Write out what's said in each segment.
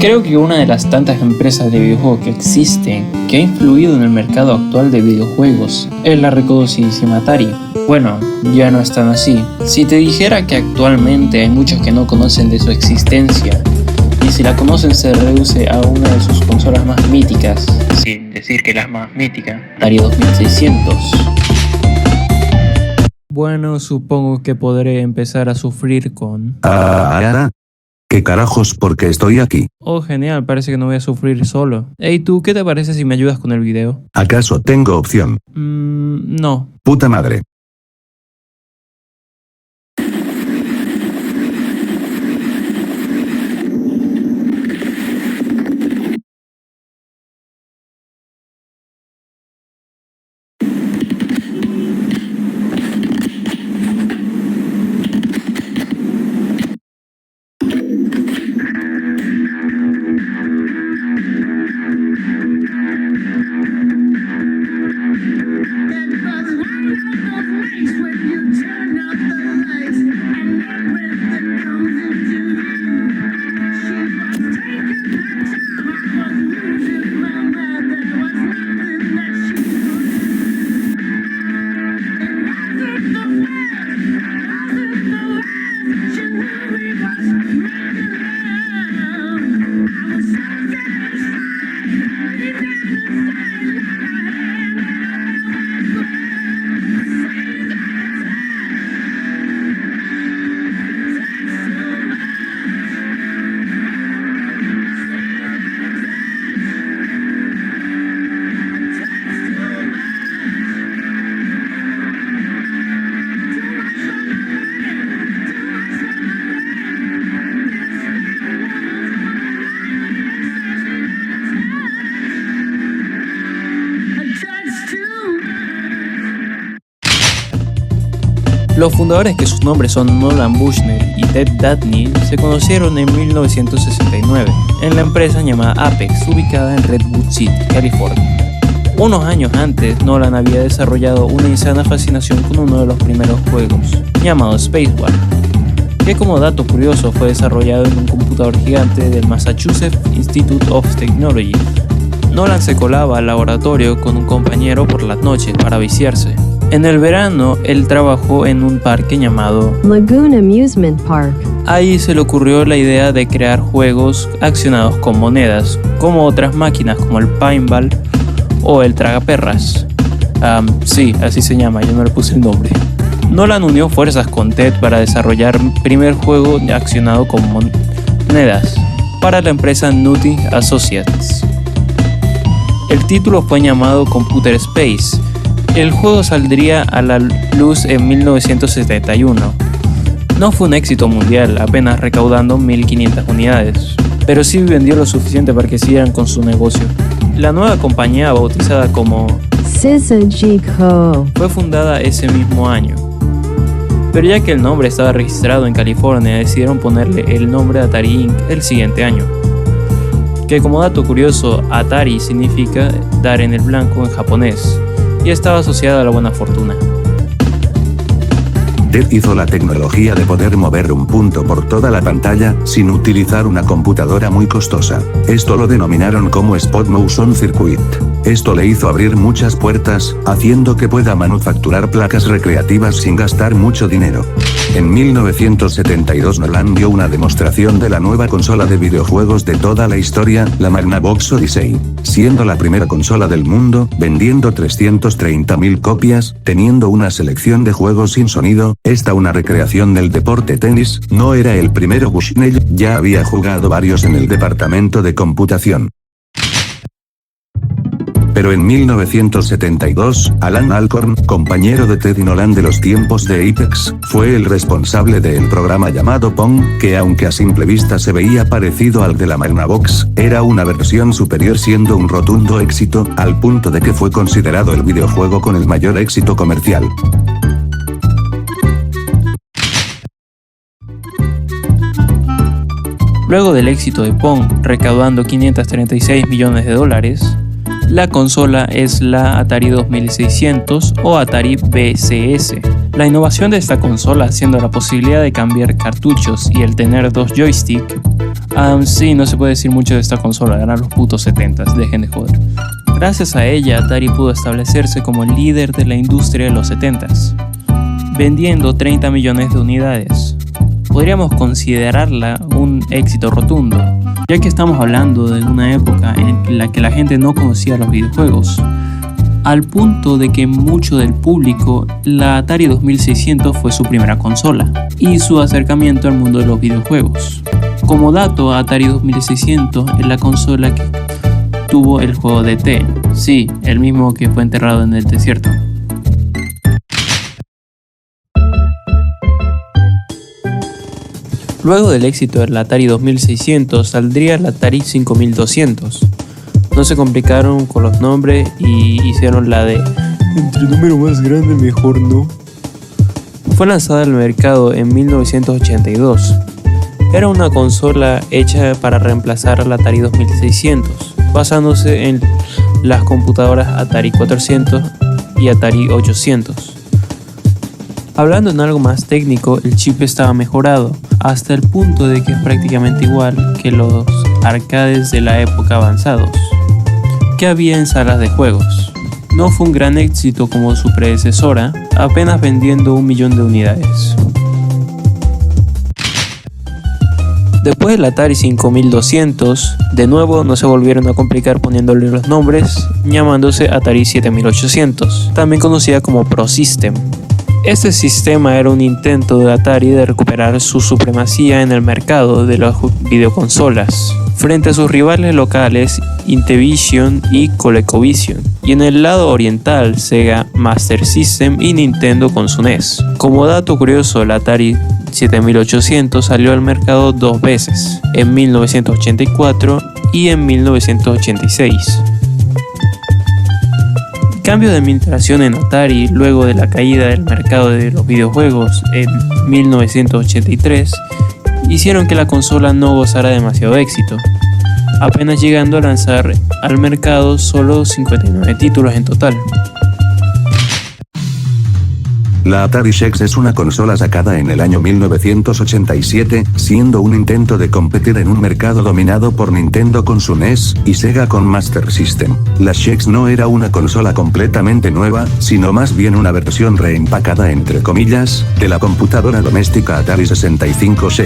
Creo que una de las tantas empresas de videojuegos que existen, que ha influido en el mercado actual de videojuegos, es la reconocidísima Atari. Bueno, ya no es tan así. Si te dijera que actualmente hay muchos que no conocen de su existencia, y si la conocen se reduce a una de sus consolas más míticas, sin decir que la más mítica, Atari 2600. Bueno, supongo que podré empezar a sufrir con... ¿Qué carajos? ¿Por qué estoy aquí? Oh, genial, parece que no voy a sufrir solo. Hey, ¿tú qué te parece si me ayudas con el video? ¿Acaso tengo opción? No. Puta madre. Los fundadores, que sus nombres son Nolan Bushnell y Ted Dabney, se conocieron en 1969 en la empresa llamada Apex, ubicada en Redwood City, California. Unos años antes, Nolan había desarrollado una insana fascinación con uno de los primeros juegos, llamado Spacewar, que como dato curioso fue desarrollado en un computador gigante del Massachusetts Institute of Technology. Nolan se colaba al laboratorio con un compañero por las noches para viciarse. En el verano, él trabajó en un parque llamado Lagoon Amusement Park. Ahí se le ocurrió la idea de crear juegos accionados con monedas, como otras máquinas como el Pinball o el Tragaperras. Sí, así se llama, yo no le puse el nombre. Nolan unió fuerzas con Ted para desarrollar el primer juego accionado con monedas para la empresa Nutting Associates. El título fue llamado Computer Space. El juego saldría a la luz en 1971. No fue un éxito mundial, apenas recaudando 1.500 unidades, pero sí vendió lo suficiente para que siguieran con su negocio. La nueva compañía, bautizada como Syzygy-Co, fue fundada ese mismo año. Pero ya que el nombre estaba registrado en California, decidieron ponerle el nombre Atari Inc. el siguiente año. Que como dato curioso, Atari significa dar en el blanco en japonés, y estaba asociada a la buena fortuna. Ted hizo la tecnología de poder mover un punto por toda la pantalla, sin utilizar una computadora muy costosa. Esto lo denominaron como Spot Motion Circuit. Esto le hizo abrir muchas puertas, haciendo que pueda manufacturar placas recreativas sin gastar mucho dinero. En 1972 Nolan dio una demostración de la nueva consola de videojuegos de toda la historia, la Magnavox Odyssey, siendo la primera consola del mundo, vendiendo 330.000 copias, teniendo una selección de juegos sin sonido. Una recreación del deporte tenis. No era el primero. Bushnell ya había jugado varios en el departamento de computación. Pero en 1972, Alan Alcorn, compañero de Ted y Nolan de los tiempos de Apex, fue el responsable del programa llamado Pong, que aunque a simple vista se veía parecido al de la Magnavox, era una versión superior, siendo un rotundo éxito, al punto de que fue considerado el videojuego con el mayor éxito comercial. Luego del éxito de Pong, recaudando $536 millones, la consola es la Atari 2600 o Atari VCS. La innovación de esta consola, siendo la posibilidad de cambiar cartuchos y el tener dos joysticks, Sí, no se puede decir mucho de esta consola, eran los putos 70s, dejen de joder. Gracias a ella, Atari pudo establecerse como el líder de la industria de los 70s, vendiendo 30 millones de unidades. Podríamos considerarla un éxito rotundo, ya que estamos hablando de una época en la que la gente no conocía los videojuegos, al punto de que mucho del público, la Atari 2600 fue su primera consola y su acercamiento al mundo de los videojuegos. Como dato, Atari 2600 es la consola que tuvo el juego de E.T., sí, el mismo que fue enterrado en el desierto. Luego del éxito del Atari 2600 saldría el Atari 5200. No se complicaron con los nombres y hicieron la de entre número más grande mejor no. Fue lanzada al mercado en 1982. Era una consola hecha para reemplazar al Atari 2600, basándose en las computadoras Atari 400 y Atari 800. Hablando en algo más técnico, el chip estaba mejorado hasta el punto de que es prácticamente igual que los arcades de la época avanzados que había en salas de juegos. No fue un gran éxito como su predecesora, apenas vendiendo 1 millón de unidades. Después del Atari 5200, de nuevo no se volvieron a complicar poniéndole los nombres, llamándose Atari 7800, también conocida como Pro System. Este sistema era un intento de Atari de recuperar su supremacía en el mercado de las videoconsolas, frente a sus rivales locales Intellivision y ColecoVision, y en el lado oriental Sega Master System y Nintendo con su NES. Como dato curioso, el Atari 7800 salió al mercado 2 veces, en 1984 y en 1986. El cambio de administración en Atari luego de la caída del mercado de los videojuegos en 1983 hicieron que la consola no gozara demasiado éxito, apenas llegando a lanzar al mercado solo 59 títulos en total. La Atari Shex es una consola sacada en el año 1987, siendo un intento de competir en un mercado dominado por Nintendo con su NES y Sega con Master System. La Shex no era una consola completamente nueva, sino más bien una versión reempacada entre comillas, de la computadora doméstica Atari 65C.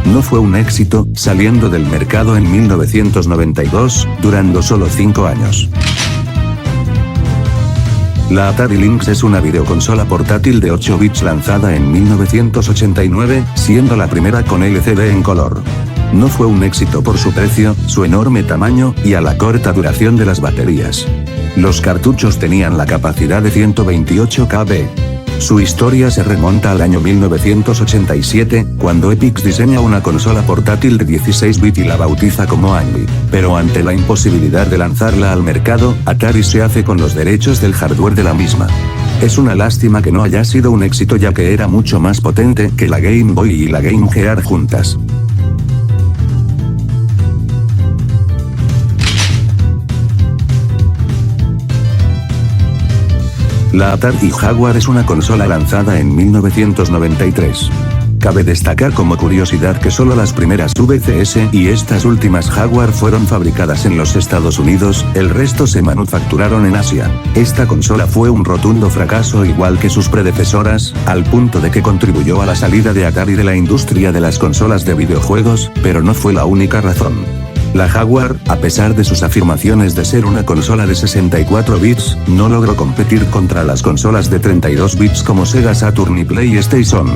No fue un éxito, saliendo del mercado en 1992, durando solo 5 años. La Atari Lynx es una videoconsola portátil de 8 bits lanzada en 1989, siendo la primera con LCD en color. No fue un éxito por su precio, su enorme tamaño, y a la corta duración de las baterías. Los cartuchos tenían la capacidad de 128 KB. Su historia se remonta al año 1987, cuando Epyx diseña una consola portátil de 16 bits y la bautiza como Andy. Pero ante la imposibilidad de lanzarla al mercado, Atari se hace con los derechos del hardware de la misma. Es una lástima que no haya sido un éxito, ya que era mucho más potente que la Game Boy y la Game Gear juntas. La Atari Jaguar es una consola lanzada en 1993. Cabe destacar como curiosidad que solo las primeras VCS y estas últimas Jaguar fueron fabricadas en los Estados Unidos, el resto se manufacturaron en Asia. Esta consola fue un rotundo fracaso igual que sus predecesoras, al punto de que contribuyó a la salida de Atari de la industria de las consolas de videojuegos, pero no fue la única razón. La Jaguar, a pesar de sus afirmaciones de ser una consola de 64 bits, no logró competir contra las consolas de 32 bits como Sega Saturn y PlayStation.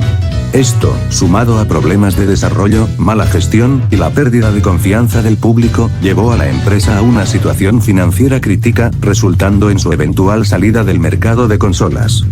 Esto, sumado a problemas de desarrollo, mala gestión y la pérdida de confianza del público, llevó a la empresa a una situación financiera crítica, resultando en su eventual salida del mercado de consolas.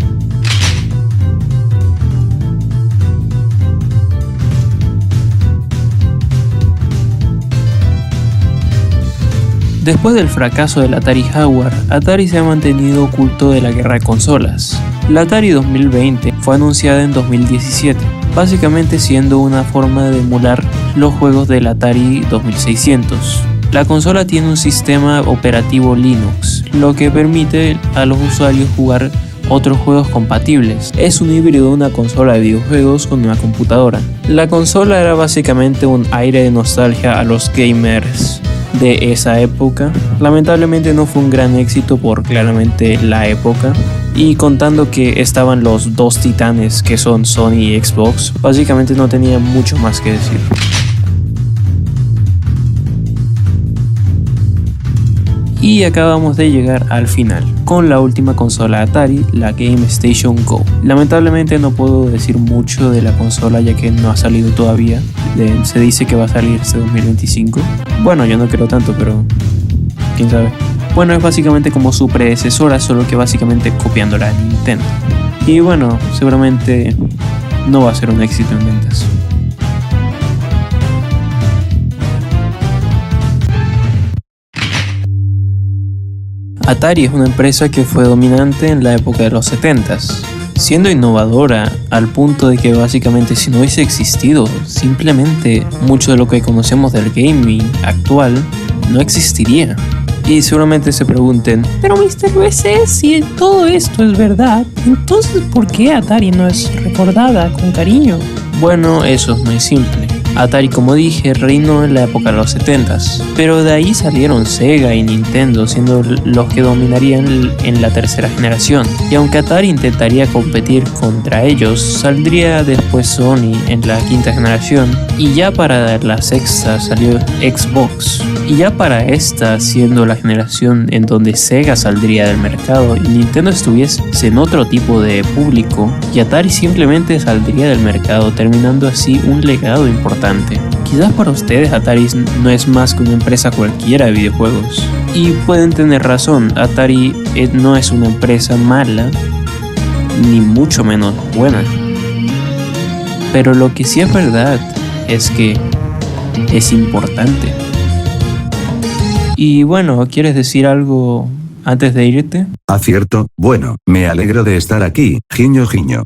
Después del fracaso del Atari Jaguar, Atari se ha mantenido oculto de la guerra de consolas. La Atari 2020 fue anunciada en 2017, básicamente siendo una forma de emular los juegos del Atari 2600. La consola tiene un sistema operativo Linux, lo que permite a los usuarios jugar otros juegos compatibles. Es un híbrido de una consola de videojuegos con una computadora. La consola era básicamente un aire de nostalgia a los gamers de esa época. Lamentablemente no fue un gran éxito por claramente la época, y contando que estaban los dos titanes que son Sony y Xbox, básicamente no tenía mucho más que decir. Y acabamos de llegar al final, con la última consola Atari, la Game Station Go. Lamentablemente no puedo decir mucho de la consola ya que no ha salido todavía. Se dice que va a salir este 2025. Bueno, yo no creo tanto, pero quién sabe. Bueno, es básicamente como su predecesora, solo que básicamente copiándola a Nintendo. Y bueno, seguramente no va a ser un éxito en ventas. Atari es una empresa que fue dominante en la época de los 70s, siendo innovadora al punto de que básicamente si no hubiese existido, simplemente mucho de lo que conocemos del gaming actual no existiría. Y seguramente se pregunten, pero Mr. BC, si todo esto es verdad, entonces ¿por qué Atari no es recordada con cariño? Bueno, eso es muy simple. Atari, como dije, reinó en la época de los 70s, pero de ahí salieron Sega y Nintendo, siendo los que dominarían en la tercera generación. Y aunque Atari intentaría competir contra ellos, saldría después Sony en la quinta generación, y ya para la sexta salió Xbox. Y ya para esta, siendo la generación en donde Sega saldría del mercado y Nintendo estuviese en otro tipo de público, y Atari simplemente saldría del mercado, terminando así un legado importante. Quizás para ustedes Atari no es más que una empresa cualquiera de videojuegos. Y pueden tener razón, Atari no es una empresa mala, ni mucho menos buena. Pero lo que sí es verdad es que es importante. Y bueno, ¿quieres decir algo antes de irte? Acierto, bueno, me alegro de estar aquí, guiño guiño.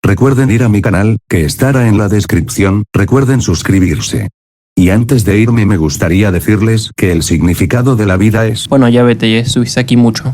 Recuerden ir a mi canal, que estará en la descripción, recuerden suscribirse. Y antes de irme me gustaría decirles que el significado de la vida es... Bueno, ya vete, ya estuviste aquí mucho.